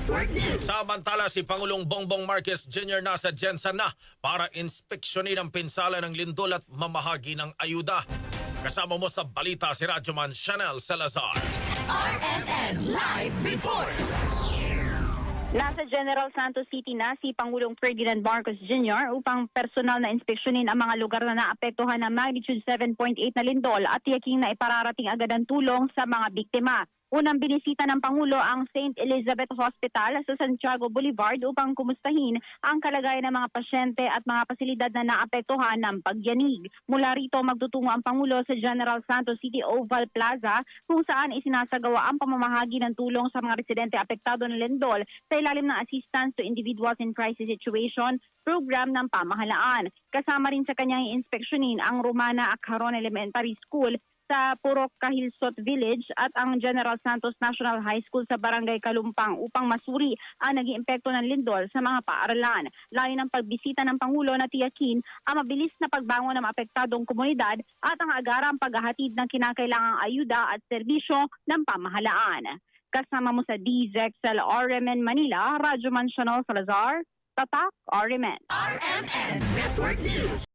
Network News. Samantala, si Pangulong Bongbong Marcos Jr. nasa Jensen na para inspeksyonin ang pinsala ng lindol at mamahagi ng ayuda. Kasama mo sa balita si Radyoman Chanel Salazar. RMN Live Reports. Nasa General Santos City na si Pangulong Ferdinand Marcos Jr. upang personal na inspeksyonin ang mga lugar na naapektuhan ng magnitude 7.8 na lindol at tiyaking na ipararating agad ang tulong sa mga biktima. Unang binisita ng Pangulo ang St. Elizabeth Hospital sa Santiago Boulevard upang kumustahin ang kalagayan ng mga pasyente at mga pasilidad na naapektuhan ng pagyanig. Mula rito magtutungo ang Pangulo sa General Santos City Oval Plaza kung saan isinasagawa ang pamamahagi ng tulong sa mga residente apektado ng lindol sa ilalim ng Assistance to Individuals in Crisis Situation program ng pamahalaan. Kasama rin sa kanyang inspeksyonin ang Romana Acaron Elementary School sa Purok Kahilsot Village at ang General Santos National High School sa Barangay Kalumpang upang masuri ang naging epekto ng lindol sa mga paaralan. Layo ng pagbisita ng Pangulo na tiyakin ang mabilis na pagbangon ng apektadong komunidad at ang agarang paghahatid ng kinakailangang ayuda at serbisyo ng pamahalaan. Kasama mo sa DZXL RMN Manila, Radyoman Chanel Salazar, Tatak RMN. RMN Network News.